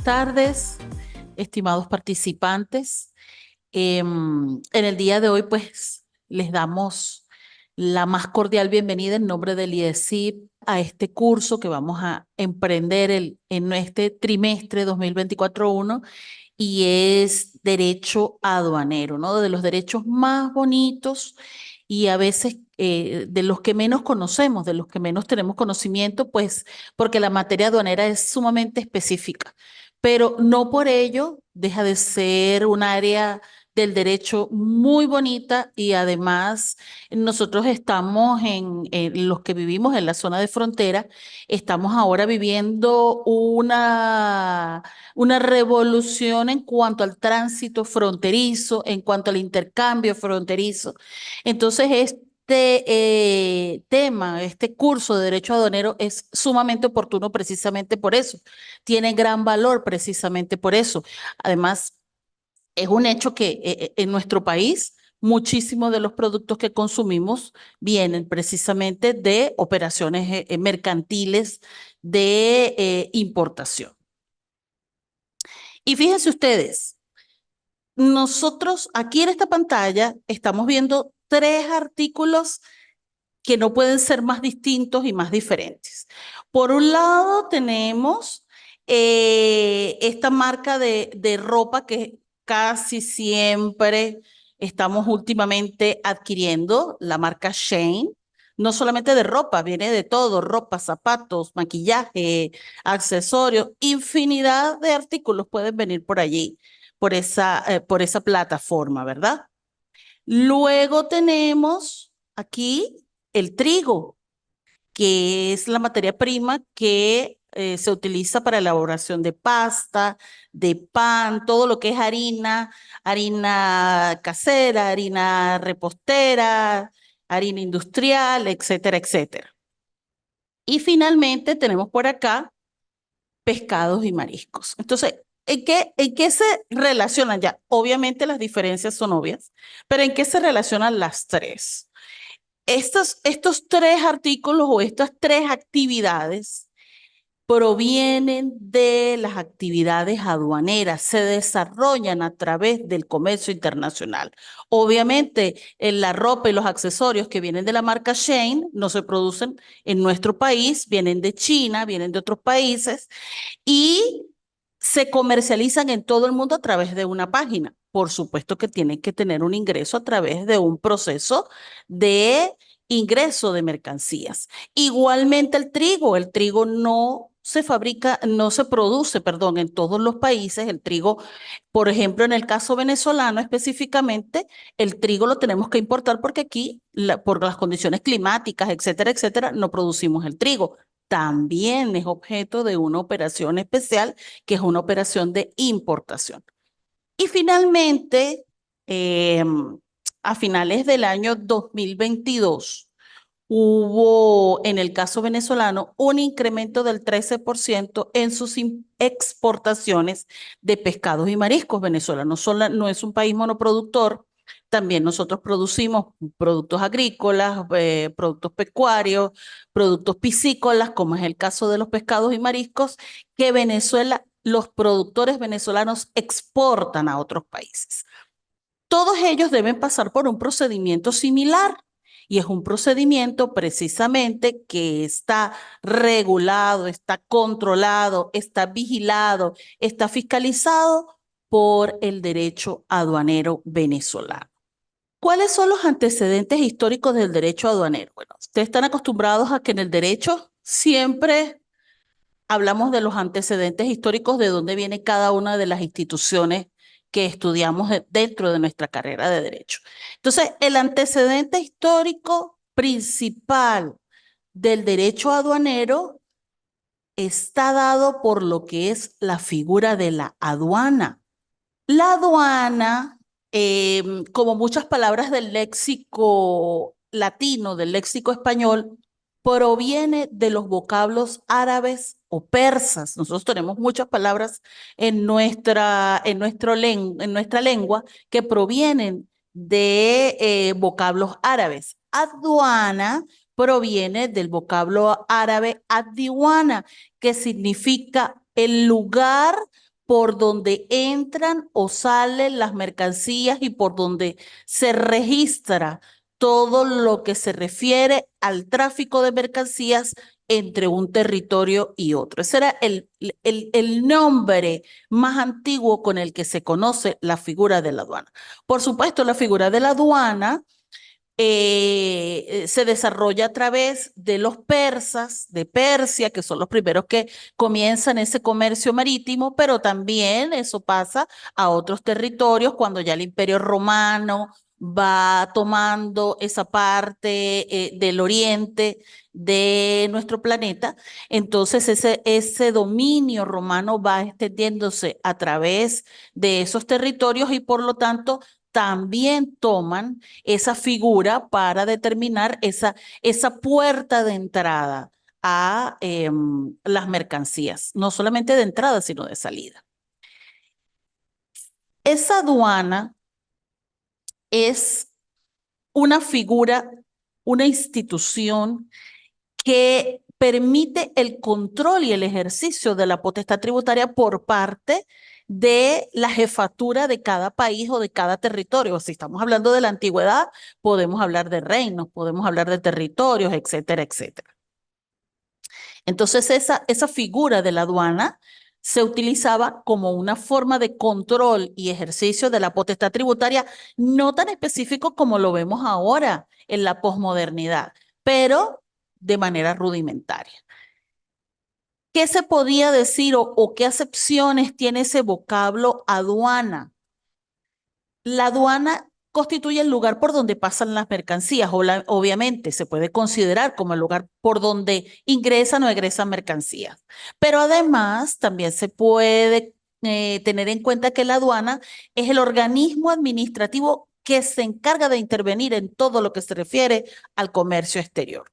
tardes, estimados participantes. En el día de hoy, pues, les damos la más cordial bienvenida en nombre del IESIP a este curso que vamos a emprender en este trimestre 2024-1 y es Derecho Aduanero, ¿no? De los derechos más bonitos y a veces de los que menos conocemos, de los que menos tenemos conocimiento, pues porque la materia aduanera es sumamente específica, pero no por ello deja de ser un área del derecho muy bonita y además nosotros estamos en los que vivimos en la zona de frontera, estamos ahora viviendo una revolución en cuanto al tránsito fronterizo, en cuanto al intercambio fronterizo. Entonces, tema, este curso de Derecho Aduanero es sumamente oportuno precisamente por eso. Tiene gran valor precisamente por eso. Además, es un hecho que en nuestro país muchísimos de los productos que consumimos vienen precisamente de operaciones mercantiles de importación. Y fíjense ustedes, nosotros aquí en esta pantalla estamos viendo tres artículos que no pueden ser más distintos y más diferentes. Por un lado tenemos esta marca de ropa que casi siempre estamos últimamente adquiriendo, la marca Shein. No solamente de ropa, viene de todo, ropa, zapatos, maquillaje, accesorios, infinidad de artículos pueden venir por allí, por esa plataforma, ¿verdad? Luego tenemos aquí el trigo, que es la materia prima que se utiliza para elaboración de pasta, de pan, todo lo que es harina, harina casera, harina repostera, harina industrial, etcétera, etcétera. Y finalmente tenemos por acá pescados y mariscos. Entonces, ¿en qué se relacionan ya? Obviamente las diferencias son obvias, pero ¿en qué se relacionan las tres? Estos tres artículos o estas tres actividades provienen de las actividades aduaneras, se desarrollan a través del comercio internacional. Obviamente, la ropa y los accesorios que vienen de la marca Shein no se producen en nuestro país, vienen de China, vienen de otros países y se comercializan en todo el mundo a través de una página. Por supuesto que tienen que tener un ingreso a través de un proceso de ingreso de mercancías. Igualmente el trigo no se fabrica, no se produce, perdón, en todos los países. El trigo, por ejemplo, en el caso venezolano específicamente, el trigo lo tenemos que importar porque aquí, por las condiciones climáticas, etcétera, etcétera, no producimos el trigo. También es objeto de una operación especial, que es una operación de importación. Y finalmente, eh, a finales del año 2022, hubo, en el caso venezolano, un incremento del 13% en sus exportaciones de pescados y mariscos. Venezuela no es un país monoproductor, también nosotros producimos productos agrícolas, productos pecuarios, productos piscícolas, como es el caso de los pescados y mariscos, que Venezuela, los productores venezolanos exportan a otros países. Todos ellos deben pasar por un procedimiento similar y es un procedimiento precisamente que está regulado, está controlado, está vigilado, está fiscalizado por el derecho aduanero venezolano. ¿Cuáles son los antecedentes históricos del derecho aduanero? Bueno, ustedes están acostumbrados a que en el derecho siempre hablamos de los antecedentes históricos de dónde viene cada una de las instituciones que estudiamos dentro de nuestra carrera de derecho. Entonces, el antecedente histórico principal del derecho aduanero está dado por lo que es la figura de la aduana. La aduana, como muchas palabras del léxico latino, del léxico español, proviene de los vocablos árabes o persas. Nosotros tenemos muchas palabras en nuestra lengua que provienen de vocablos árabes. Aduana proviene del vocablo árabe adiwana, que significa el lugar por donde entran o salen las mercancías y por donde se registra todo lo que se refiere al tráfico de mercancías entre un territorio y otro. Ese era el nombre más antiguo con el que se conoce la figura de la aduana. Por supuesto, la figura de la aduana se desarrolla a través de los persas, de Persia, que son los primeros que comienzan ese comercio marítimo, pero también eso pasa a otros territorios cuando ya el Imperio Romano va tomando esa parte del oriente de nuestro planeta. Entonces ese dominio romano va extendiéndose a través de esos territorios y por lo tanto también toman esa figura para determinar esa puerta de entrada a las mercancías, no solamente de entrada, sino de salida. Esa aduana es una figura, una institución que permite el control y el ejercicio de la potestad tributaria por parte de la jefatura de cada país o de cada territorio. Si estamos hablando de la antigüedad, podemos hablar de reinos, podemos hablar de territorios, etcétera, etcétera. Entonces, esa figura de la aduana se utilizaba como una forma de control y ejercicio de la potestad tributaria, no tan específico como lo vemos ahora en la posmodernidad, pero de manera rudimentaria. ¿Qué se podía decir o qué acepciones tiene ese vocablo aduana? La aduana constituye el lugar por donde pasan las mercancías. Obviamente se puede considerar como el lugar por donde ingresan o egresan mercancías. Pero además también se puede tener en cuenta que la aduana es el organismo administrativo que se encarga de intervenir en todo lo que se refiere al comercio exterior.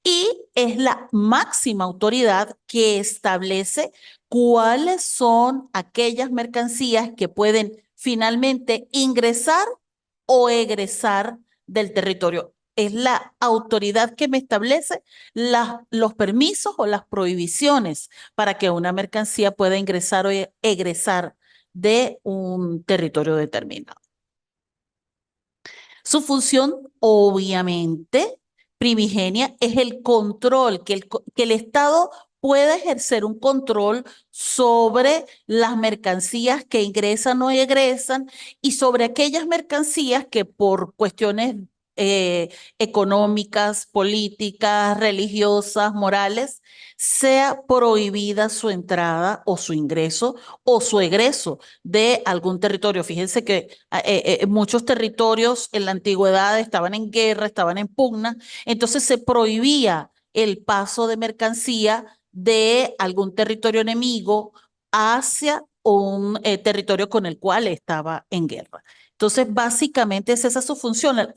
Y es la máxima autoridad que establece cuáles son aquellas mercancías que pueden finalmente ingresar o egresar del territorio. Es la autoridad que me establece los permisos o las prohibiciones para que una mercancía pueda ingresar o egresar de un territorio determinado. Su función, obviamente, primigenia, es el control, que el Estado pueda ejercer un control sobre las mercancías que ingresan o egresan y sobre aquellas mercancías que por cuestiones económicas, políticas, religiosas, morales, sea prohibida su entrada o su ingreso o su egreso de algún territorio. Fíjense que muchos territorios en la antigüedad estaban en guerra, estaban en pugna, entonces se prohibía el paso de mercancía de algún territorio enemigo hacia un territorio con el cual estaba en guerra. Entonces, básicamente es esa su función,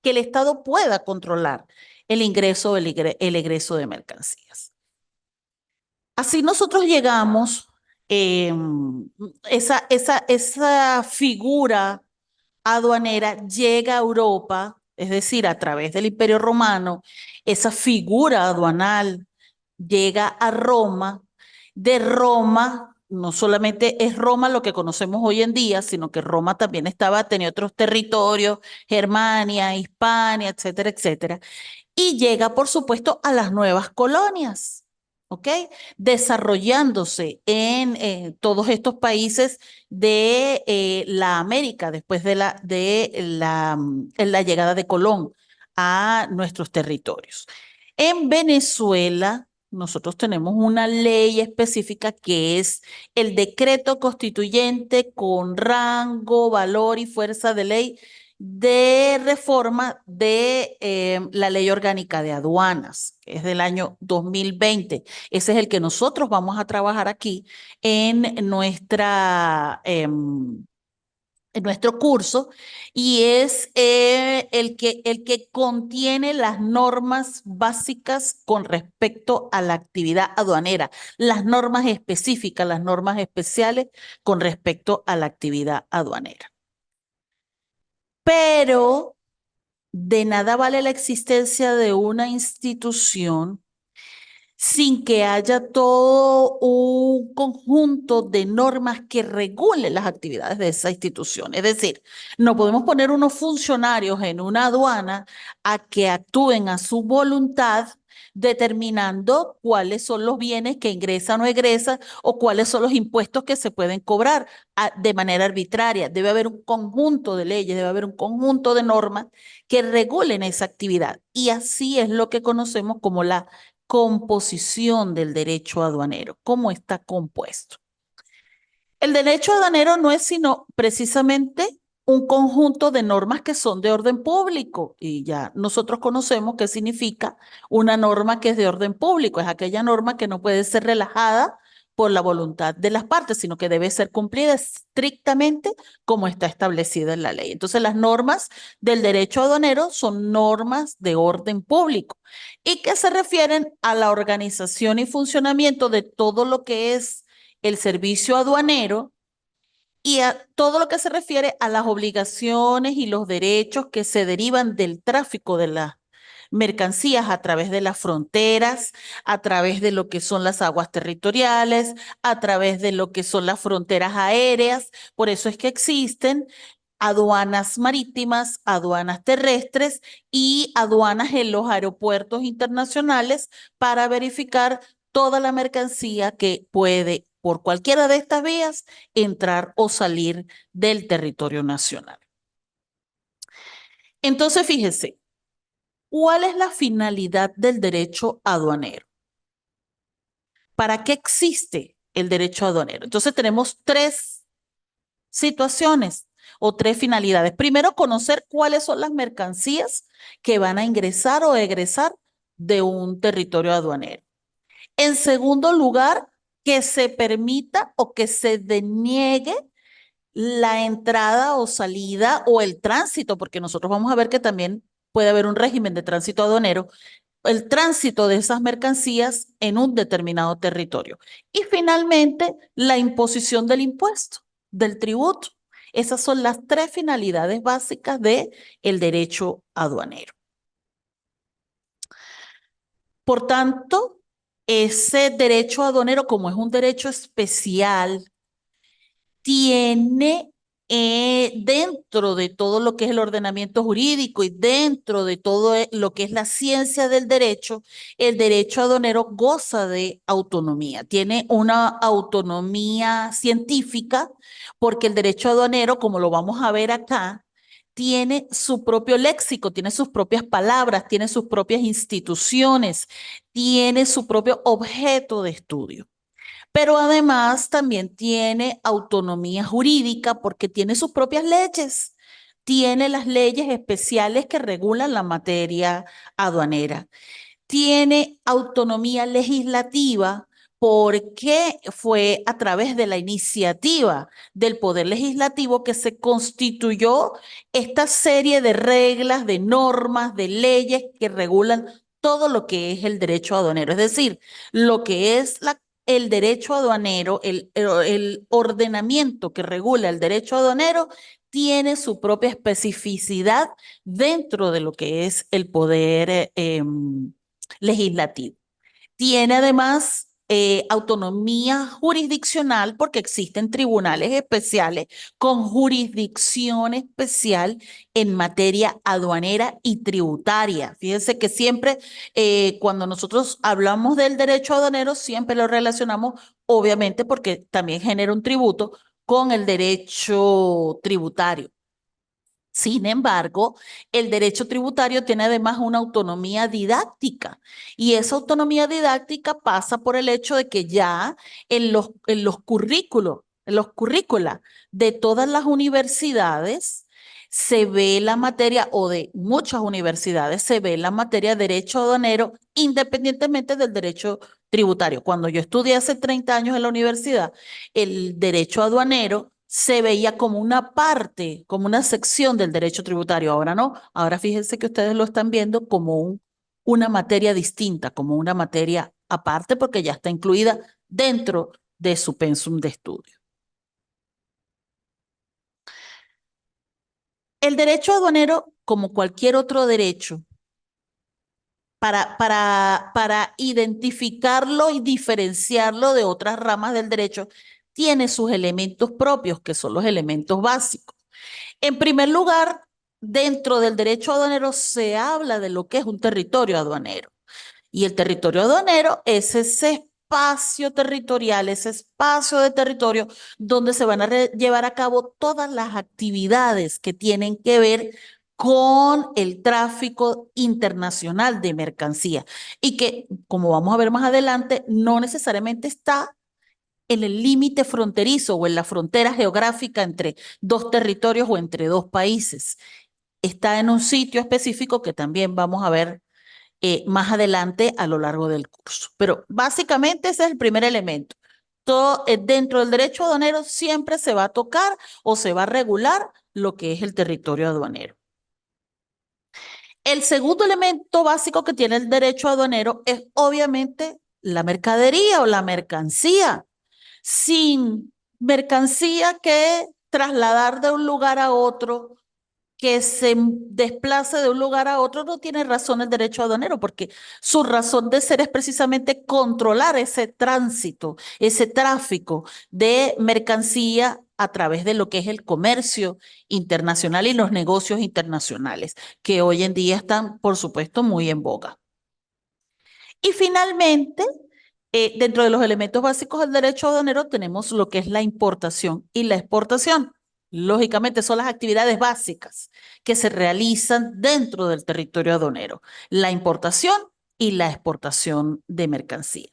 que el Estado pueda controlar el ingreso o el egreso de mercancías. Así nosotros llegamos, eh, esa figura aduanera llega a Europa, es decir, a través del Imperio Romano, esa figura aduanal llega a Roma. De Roma, no solamente es Roma lo que conocemos hoy en día, sino que Roma también tenía otros territorios, Germania, Hispania, etcétera, etcétera. Y llega, por supuesto, a las nuevas colonias, ¿ok? Desarrollándose en todos estos países de la América después la llegada de Colón a nuestros territorios. En Venezuela, nosotros tenemos una ley específica que es el decreto constituyente con rango, valor y fuerza de ley de reforma de la Ley Orgánica de Aduanas, que es del año 2020. Ese es el que nosotros vamos a trabajar aquí en en nuestro curso y es el que contiene las normas básicas con respecto a la actividad aduanera, las normas específicas, las normas especiales con respecto a la actividad aduanera. Pero de nada vale la existencia de una institución sin que haya todo un conjunto de normas que regulen las actividades de esa institución. Es decir, no podemos poner unos funcionarios en una aduana a que actúen a su voluntad determinando cuáles son los bienes que ingresan o egresan o cuáles son los impuestos que se pueden cobrar de manera arbitraria. Debe haber un conjunto de leyes, debe haber un conjunto de normas que regulen esa actividad. Y así es lo que conocemos como la composición del derecho aduanero, cómo está compuesto. El derecho aduanero no es sino precisamente un conjunto de normas que son de orden público y ya nosotros conocemos qué significa una norma que es de orden público, es aquella norma que no puede ser relajada por la voluntad de las partes, sino que debe ser cumplida estrictamente como está establecida en la ley. Entonces, las normas del derecho aduanero son normas de orden público y que se refieren a la organización y funcionamiento de todo lo que es el servicio aduanero y a todo lo que se refiere a las obligaciones y los derechos que se derivan del tráfico de las mercancías a través de las fronteras, a través de lo que son las aguas territoriales, a través de lo que son las fronteras aéreas. Por eso es que existen aduanas marítimas, aduanas terrestres y aduanas en los aeropuertos internacionales para verificar toda la mercancía que puede, por cualquiera de estas vías, entrar o salir del territorio nacional. Entonces, fíjese, ¿cuál es la finalidad del derecho aduanero? ¿Para qué existe el derecho aduanero? Entonces, tenemos tres situaciones o tres finalidades. Primero, conocer cuáles son las mercancías que van a ingresar o egresar de un territorio aduanero. En segundo lugar, que se permita o que se deniegue la entrada o salida o el tránsito, porque nosotros vamos a ver que también puede haber un régimen de tránsito aduanero, el tránsito de esas mercancías en un determinado territorio. Y finalmente, la imposición del impuesto, del tributo. Esas son las tres finalidades básicas del derecho aduanero. Por tanto, ese derecho aduanero, como es un derecho especial, tiene dentro de todo lo que es el ordenamiento jurídico y dentro de todo lo que es la ciencia del derecho, el derecho aduanero goza de autonomía, tiene una autonomía científica porque el derecho aduanero, como lo vamos a ver acá, tiene su propio léxico, tiene sus propias palabras, tiene sus propias instituciones, tiene su propio objeto de estudio, pero además también tiene autonomía jurídica porque tiene sus propias leyes, tiene las leyes especiales que regulan la materia aduanera, tiene autonomía legislativa porque fue a través de la iniciativa del Poder Legislativo que se constituyó esta serie de reglas, de normas, de leyes que regulan todo lo que es el derecho aduanero, es decir, lo que es el derecho aduanero, el ordenamiento que regula el derecho aduanero, tiene su propia especificidad dentro de lo que es el poder legislativo. Tiene además autonomía jurisdiccional porque existen tribunales especiales con jurisdicción especial en materia aduanera y tributaria. Fíjense que siempre cuando nosotros hablamos del derecho aduanero, siempre lo relacionamos, obviamente, porque también genera un tributo con el derecho tributario. Sin embargo, el derecho tributario tiene además una autonomía didáctica y esa autonomía didáctica pasa por el hecho de que ya en los currículos, en los currícula de todas las universidades se ve la materia, o de muchas universidades se ve la materia de derecho aduanero independientemente del derecho tributario. Cuando yo estudié hace 30 años en la universidad, el derecho aduanero se veía como una parte, como una sección del derecho tributario. Ahora no, ahora fíjense que ustedes lo están viendo como una materia distinta, como una materia aparte, porque ya está incluida dentro de su pensum de estudio. El derecho aduanero, como cualquier otro derecho, para identificarlo y diferenciarlo de otras ramas del derecho, tiene sus elementos propios, que son los elementos básicos. En primer lugar, dentro del derecho aduanero se habla de lo que es un territorio aduanero. Y el territorio aduanero es ese espacio territorial, ese espacio de territorio donde se van a llevar a cabo todas las actividades que tienen que ver con el tráfico internacional de mercancías y que, como vamos a ver más adelante, no necesariamente está en el límite fronterizo o en la frontera geográfica entre dos territorios o entre dos países. Está en un sitio específico que también vamos a ver más adelante a lo largo del curso. Pero básicamente ese es el primer elemento. Todo dentro del derecho aduanero siempre se va a tocar o se va a regular lo que es el territorio aduanero. El segundo elemento básico que tiene el derecho aduanero es obviamente la mercadería o la mercancía. Sin mercancía que trasladar de un lugar a otro, que se desplace de un lugar a otro, no tiene razón el derecho aduanero, porque su razón de ser es precisamente controlar ese tránsito, ese tráfico de mercancía a través de lo que es el comercio internacional y los negocios internacionales, que hoy en día están, por supuesto, muy en boga. Y finalmente, dentro de los elementos básicos del derecho aduanero tenemos lo que es la importación y la exportación. Lógicamente son las actividades básicas que se realizan dentro del territorio aduanero, la importación y la exportación de mercancía.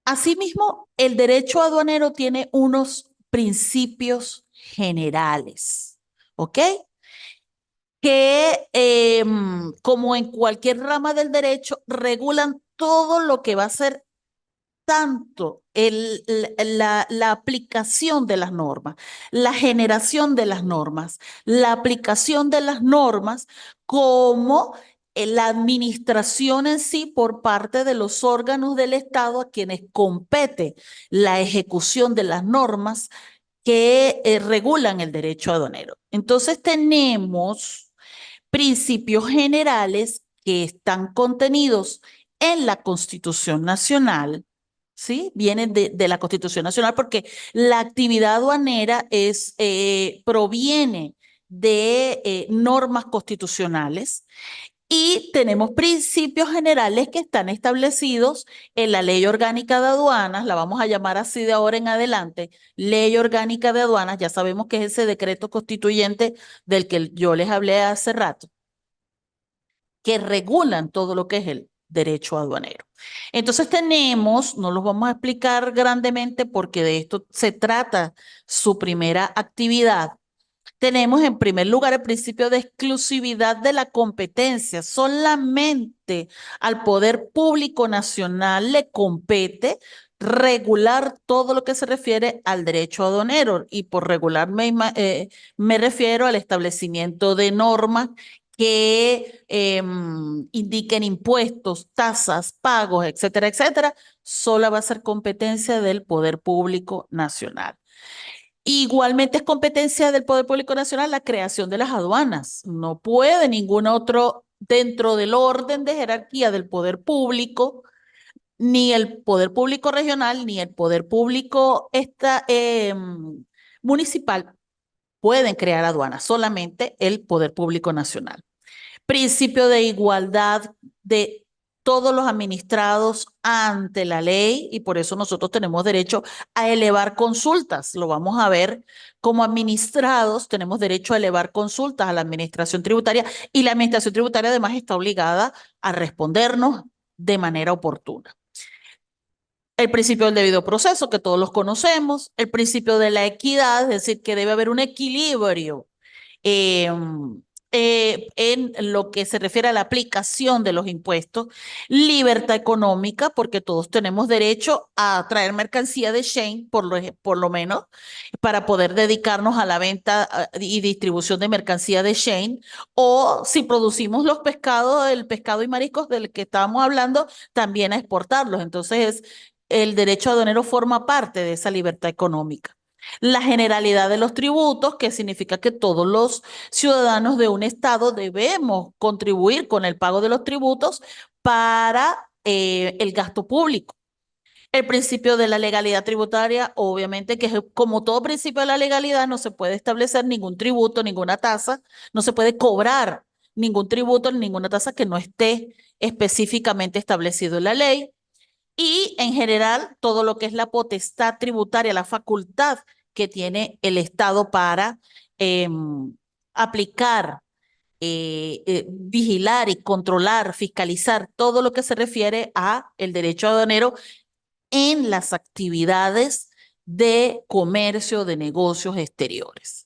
Asimismo, el derecho aduanero tiene unos principios generales, ¿ok? Que, como en cualquier rama del derecho, regulan todo lo que va a ser tanto la aplicación de las normas, la generación de las normas, la aplicación de las normas, como la administración en sí por parte de los órganos del Estado a quienes compete la ejecución de las normas que regulan el derecho aduanero. Entonces tenemos principios generales que están contenidos en la Constitución Nacional, ¿sí? Vienen de la Constitución Nacional porque la actividad aduanera proviene de normas constitucionales y tenemos principios generales que están establecidos en la Ley Orgánica de Aduanas, la vamos a llamar así de ahora en adelante, Ley Orgánica de Aduanas, ya sabemos que es ese decreto constituyente del que yo les hablé hace rato, que regulan todo lo que es el derecho aduanero. Entonces tenemos, no los vamos a explicar grandemente porque de esto se trata su primera actividad. Tenemos en primer lugar el principio de exclusividad de la competencia. Solamente al Poder Público Nacional le compete regular todo lo que se refiere al derecho aduanero. Y por regular me refiero al establecimiento de normas que indiquen impuestos, tasas, pagos, etcétera, etcétera. Solo va a ser competencia del Poder Público Nacional. Igualmente es competencia del Poder Público Nacional la creación de las aduanas. No puede ningún otro, dentro del orden de jerarquía del poder público, ni el Poder Público Regional, ni el Poder Público municipal pueden crear aduanas, solamente el Poder Público Nacional. Principio de igualdad de todos los administrados ante la ley y por eso nosotros tenemos derecho a elevar consultas. Lo vamos a ver como administrados, tenemos derecho a elevar consultas a la administración tributaria y la administración tributaria además está obligada a respondernos de manera oportuna. El principio del debido proceso, que todos los conocemos, el principio de la equidad, es decir, que debe haber un equilibrio eh, en lo que se refiere a la aplicación de los impuestos, libertad económica, porque todos tenemos derecho a traer mercancía de Shein, por lo menos, para poder dedicarnos a la venta y distribución de mercancía de Shein, o si producimos los pescados, el pescado y mariscos del que estábamos hablando, también a exportarlos. Entonces, el derecho aduanero forma parte de esa libertad económica. La generalidad de los tributos, que significa que todos los ciudadanos de un estado debemos contribuir con el pago de los tributos para el gasto público. El principio de la legalidad tributaria, obviamente que como todo principio de la legalidad, no se puede establecer ningún tributo, ninguna tasa, no se puede cobrar ningún tributo, ninguna tasa que no esté específicamente establecido en la ley. Y en general, todo lo que es la potestad tributaria, la facultad que tiene el Estado para aplicar, vigilar y controlar, fiscalizar todo lo que se refiere a el derecho aduanero en las actividades de comercio, de negocios exteriores.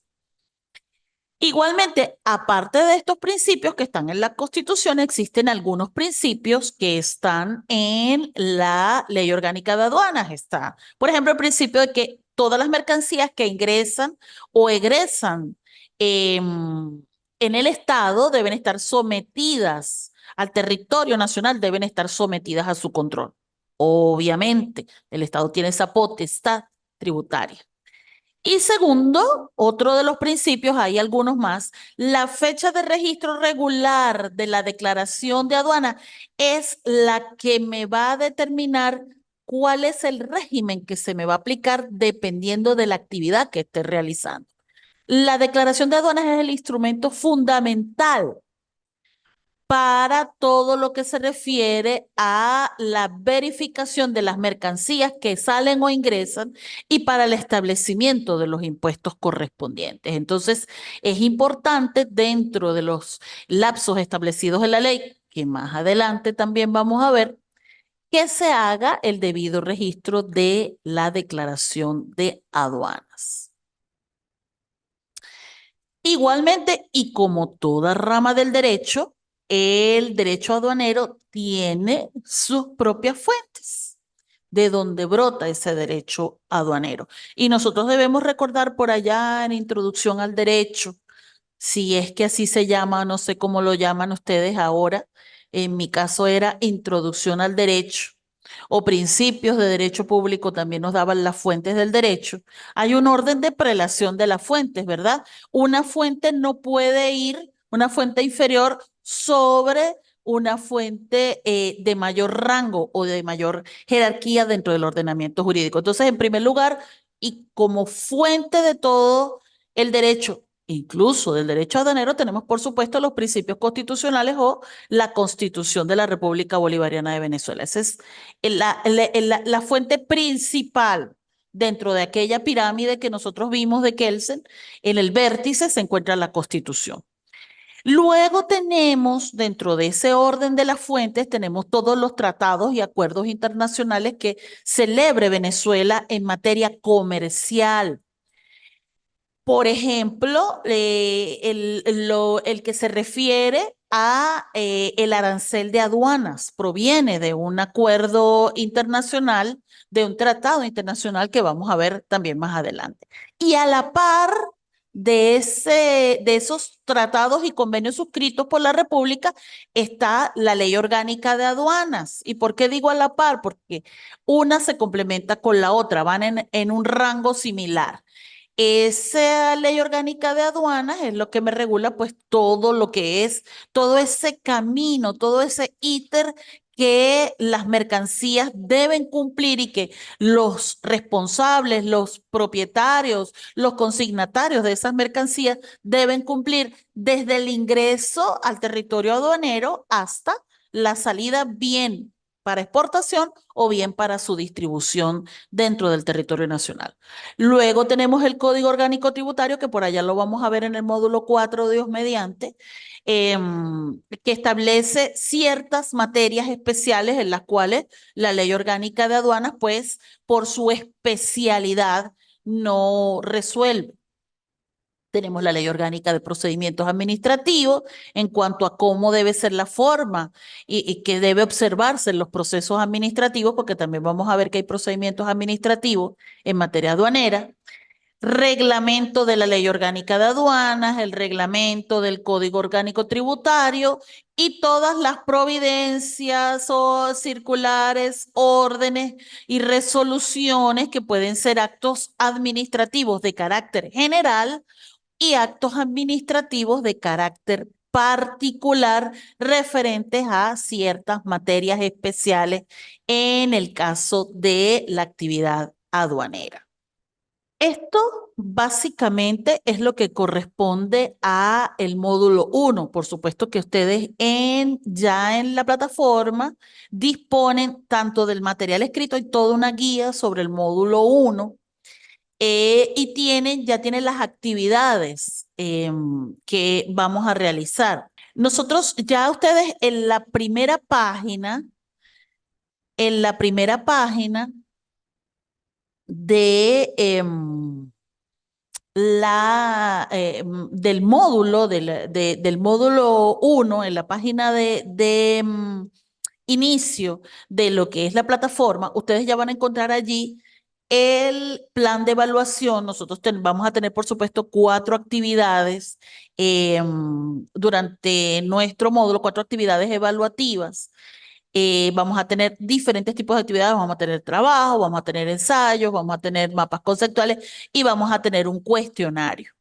Igualmente, aparte de estos principios que están en la Constitución, existen algunos principios que están en la Ley Orgánica de Aduanas. Está, por ejemplo, el principio de que todas las mercancías que ingresan o egresan en el Estado deben estar sometidas al territorio nacional, deben estar sometidas a su control. Obviamente, el Estado tiene esa potestad tributaria. Y segundo, otro de los principios, hay algunos más, la fecha de registro regular de la declaración de aduana es la que me va a determinar cuál es el régimen que se me va a aplicar dependiendo de la actividad que esté realizando. La declaración de aduanas es el instrumento fundamental para todo lo que se refiere a la verificación de las mercancías que salen o ingresan y para el establecimiento de los impuestos correspondientes. Entonces, es importante dentro de los lapsos establecidos en la ley, que más adelante también vamos a ver, que se haga el debido registro de la declaración de aduanas. Igualmente, y como toda rama del derecho, el derecho aduanero tiene sus propias fuentes, de donde brota ese derecho aduanero. Y nosotros debemos recordar por allá en Introducción al Derecho, si es que así se llama, no sé cómo lo llaman ustedes ahora, en mi caso era Introducción al Derecho o Principios de Derecho Público, también nos daban las fuentes del derecho. Hay un orden de prelación de las fuentes, ¿verdad? Una fuente no puede ir, una fuente inferior sobre una fuente de mayor rango o de mayor jerarquía dentro del ordenamiento jurídico. Entonces, en primer lugar, y como fuente de todo el derecho, incluso del derecho aduanero, tenemos por supuesto los principios constitucionales o la Constitución de la República Bolivariana de Venezuela. Esa es la fuente principal dentro de aquella pirámide que nosotros vimos de Kelsen. En el vértice se encuentra la Constitución. Luego tenemos, dentro de ese orden de las fuentes, tenemos todos los tratados y acuerdos internacionales que celebre Venezuela en materia comercial. Por ejemplo, el que se refiere a el arancel de aduanas proviene de un acuerdo internacional, de un tratado internacional que vamos a ver también más adelante. Y a la par de esos tratados y convenios suscritos por la República está la Ley Orgánica de Aduanas. ¿Y por qué digo a la par? Porque una se complementa con la otra, van en un rango similar. Esa ley orgánica de aduanas es lo que me regula pues todo lo que es, todo ese camino, todo ese íter que las mercancías deben cumplir y que los responsables, los propietarios, los consignatarios de esas mercancías deben cumplir desde el ingreso al territorio aduanero hasta la salida bien para exportación o bien para su distribución dentro del territorio nacional. Luego tenemos el Código Orgánico Tributario, que por allá lo vamos a ver en el módulo 4, Dios mediante, que establece ciertas materias especiales en las cuales la Ley Orgánica de Aduanas, pues, por su especialidad, no resuelve. Tenemos la Ley Orgánica de Procedimientos Administrativos en cuanto a cómo debe ser la forma y qué debe observarse en los procesos administrativos, porque también vamos a ver que hay procedimientos administrativos en materia aduanera. reglamento de la Ley Orgánica de Aduanas, el reglamento del Código Orgánico Tributario y todas las providencias o circulares, órdenes y resoluciones que pueden ser actos administrativos de carácter general y actos administrativos de carácter particular referentes a ciertas materias especiales en el caso de la actividad aduanera. Esto básicamente es lo que corresponde a el módulo 1. Por supuesto que ustedes ya en la plataforma disponen tanto del material escrito y toda una guía sobre el módulo 1 y ya tienen las actividades que vamos a realizar. Nosotros ya ustedes en la primera página de del módulo, del módulo 1, en la página de inicio de lo que es la plataforma, ustedes ya van a encontrar allí el plan de evaluación. Nosotros vamos a tener, por supuesto, 4 actividades durante nuestro módulo, 4 actividades evaluativas. Vamos a tener diferentes tipos de actividades, vamos a tener trabajo, vamos a tener ensayos, vamos a tener mapas conceptuales y vamos a tener un cuestionario.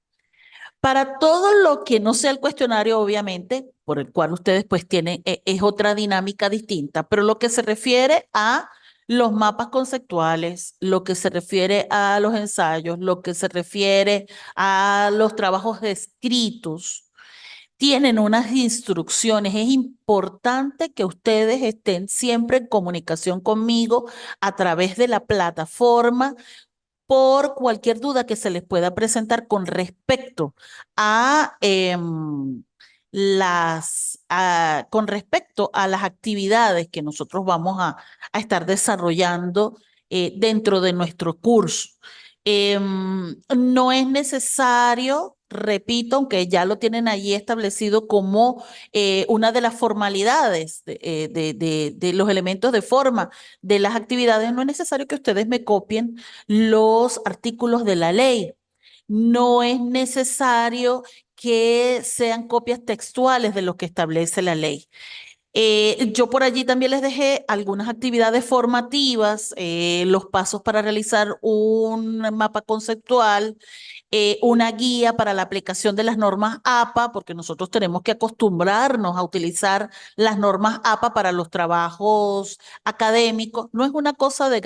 Para todo lo que no sea el cuestionario, obviamente, por el cual ustedes pues tienen, es otra dinámica distinta, pero lo que se refiere a los mapas conceptuales, lo que se refiere a los ensayos, lo que se refiere a los trabajos escritos, tienen unas instrucciones. Es importante que ustedes estén siempre en comunicación conmigo a través de la plataforma por cualquier duda que se les pueda presentar con respecto a con respecto a las actividades que nosotros vamos a estar desarrollando dentro de nuestro curso. No es necesario, repito, aunque ya lo tienen allí establecido como una de las formalidades de los elementos de forma de las actividades, no es necesario que ustedes me copien los artículos de la ley. No es necesario que sean copias textuales de lo que establece la ley. Yo por allí también les dejé algunas actividades formativas, los pasos para realizar un mapa conceptual, una guía para la aplicación de las normas APA, porque nosotros tenemos que acostumbrarnos a utilizar las normas APA para los trabajos académicos. No es una cosa de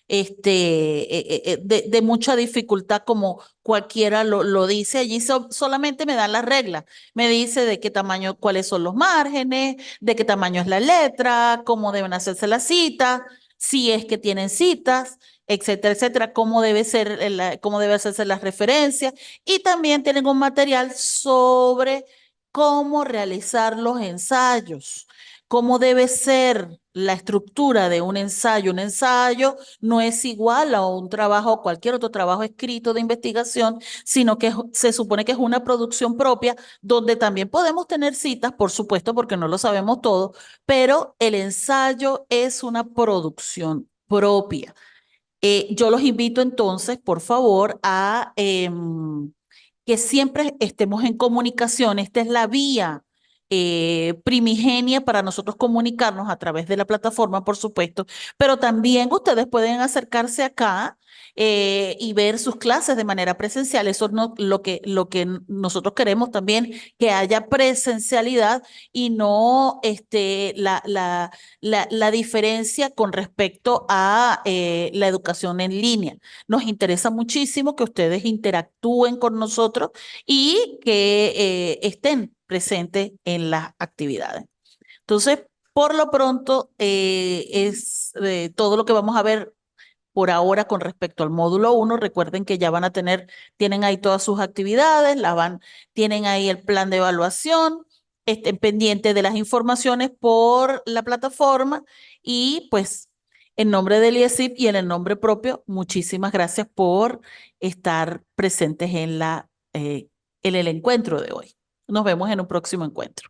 de mucha dificultad como cualquiera lo dice. Allí solamente me dan las reglas. Me dice de qué tamaño, cuáles son los márgenes, de qué tamaño es la letra, cómo deben hacerse las citas, si es que tienen citas, etcétera, etcétera, cómo debe hacerse las referencias. Y también tienen un material sobre cómo realizar los ensayos, cómo debe ser la estructura de un ensayo. Un ensayo no es igual a un trabajo o cualquier otro trabajo escrito de investigación, sino que se supone que es una producción propia donde también podemos tener citas, por supuesto, porque no lo sabemos todo, pero el ensayo es una producción propia. Yo los invito entonces, por favor, a que siempre estemos en comunicación. Esta es la vía primigenia para nosotros comunicarnos a través de la plataforma, por supuesto, pero también ustedes pueden acercarse acá y ver sus clases de manera presencial. Eso no lo que nosotros queremos también, que haya presencialidad y no la diferencia con respecto a la educación en línea. Nos interesa muchísimo que ustedes interactúen con nosotros y que estén presentes en las actividades. Entonces, por lo pronto, es todo lo que vamos a ver por ahora con respecto al módulo 1. Recuerden que ya tienen ahí todas sus actividades, tienen ahí el plan de evaluación, estén pendientes de las informaciones por la plataforma y pues en nombre del IESIP y en el nombre propio, muchísimas gracias por estar presentes en en el encuentro de hoy. Nos vemos en un próximo encuentro.